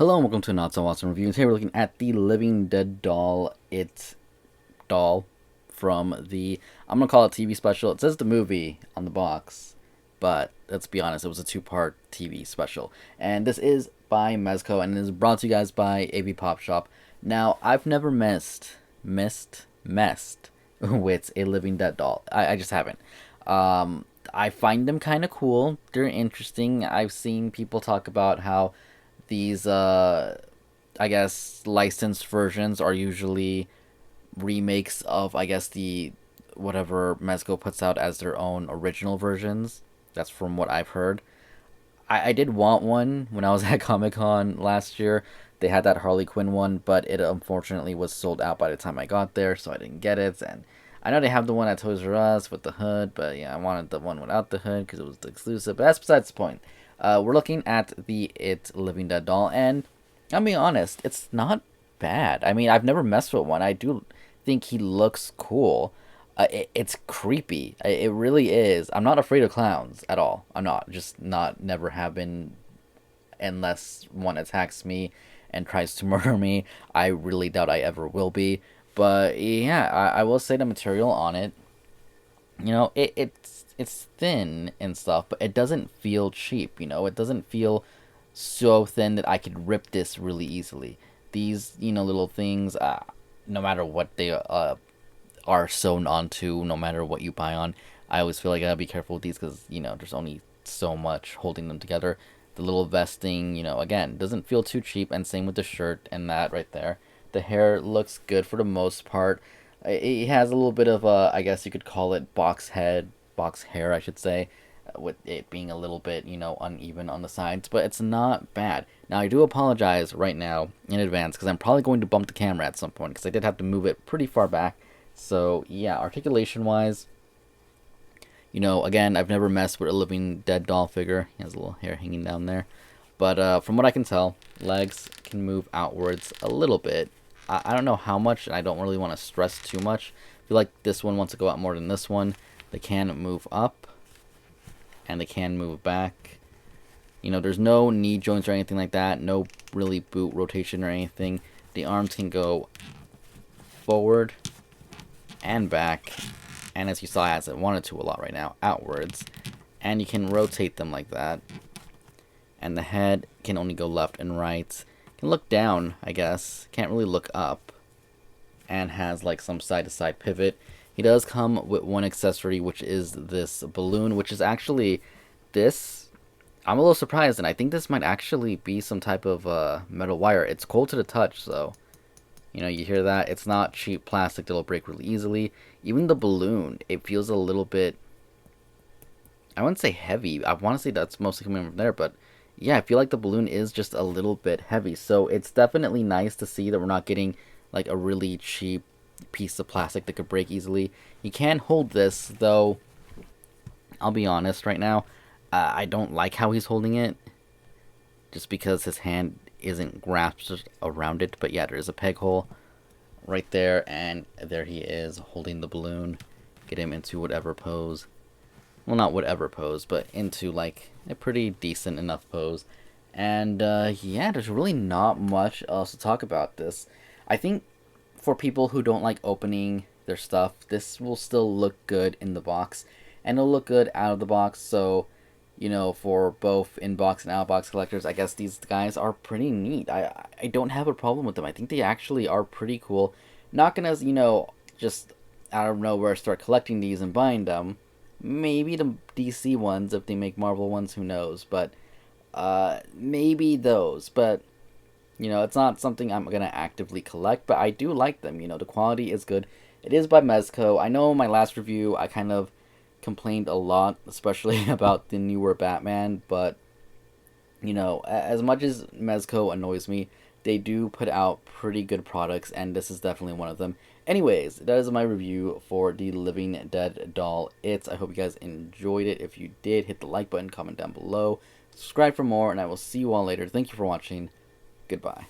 Hello and welcome to Not So Awesome Reviews. Today we're looking at the Living Dead doll, doll from the, I'm going to call it TV special. It says the movie on the box, but let's be honest, it was a two-part TV special. And this is by Mezco and it is brought to you guys by AB Pop Shop. Now, I've never messed with a Living Dead doll. I just haven't. I find them kind of cool. They're interesting. I've seen people talk about how these I guess licensed versions are usually remakes of, I guess, the whatever Mezco puts out as their own original versions. That's from what I've heard. I did want one when I was at Comic Con last year. They had that Harley Quinn one, but it unfortunately was sold out by the time I got there, so I didn't get it. And I know they have the one at Toys R Us with the hood, but yeah, I wanted the one without the hood because it was the exclusive. But that's besides the point. We're looking at the Living Dead doll, and I'll be honest, it's not bad. I mean, I've never messed with one. I do think he looks cool. It's creepy. It really is. I'm not afraid of clowns at all. I'm not. Just not. Never have been, unless one attacks me and tries to murder me. I really doubt I ever will be. But yeah, I will say the material on it, it's thin and stuff, but it doesn't feel cheap. It doesn't feel so thin that I could rip this really easily. These little things, no matter what they are sewn onto, no matter what you buy on, I always feel like I gotta be careful with these because there's only so much holding them together. The little vesting, again, doesn't feel too cheap, and same with the shirt and that right there. The hair looks good for the most part. It has a little bit of a, I guess you could call it box hair, I should say, with it being a little bit, uneven on the sides, but it's not bad. Now, I do apologize right now in advance because I'm probably going to bump the camera at some point because I did have to move it pretty far back. So, yeah, articulation-wise, again, I've never messed with a Living Dead doll figure. He has a little hair hanging down there. But from what I can tell, legs can move outwards a little bit. I don't know how much, and I don't really want to stress too much. I feel like this one wants to go out more than this one. They can move up, and they can move back. There's no knee joints or anything like that. No really boot rotation or anything. The arms can go forward and back. And as you saw, as it wanted to a lot right now, outwards. And you can rotate them like that. And the head can only go left and right. Can look down, I guess. Can't really look up. And has like some side-to-side pivot. He does come with one accessory, which is this balloon, which is actually this. I'm a little surprised, and I think this might actually be some type of metal wire. It's cold to the touch, so you hear that? It's not cheap plastic that'll break really easily. Even the balloon, it feels a little bit, I wouldn't say heavy. I want to say that's mostly coming from there, but yeah, I feel like the balloon is just a little bit heavy. So it's definitely nice to see that we're not getting like a really cheap piece of plastic that could break easily. You can hold this, though. I'll be honest right now, I don't like how he's holding it, just because his hand isn't grasped around it. But yeah, there's a peg hole right there, and there he is holding the balloon. Get him into whatever pose. Well, not whatever pose, but into like a pretty decent enough pose. And yeah, there's really not much else to talk about this. I think for people who don't like opening their stuff, this will still look good in the box, and it'll look good out of the box. So for both in-box and out-box collectors, I guess these guys are pretty neat. I don't have a problem with them. I think they actually are pretty cool. Not gonna, just out of nowhere start collecting these and buying them. Maybe the DC ones, if they make Marvel ones, who knows. But maybe those. But it's not something I'm gonna actively collect. But I do like them. The quality is good. It is by Mezco. I know in my last review I kind of complained a lot, especially about the newer Batman, but as much as Mezco annoys me, they do put out pretty good products, and this is definitely one of them. Anyways, that is my review for the Living Dead doll. I hope you guys enjoyed it. If you did, hit the like button, comment down below, subscribe for more, and I will see you all later. Thank you for watching. Goodbye.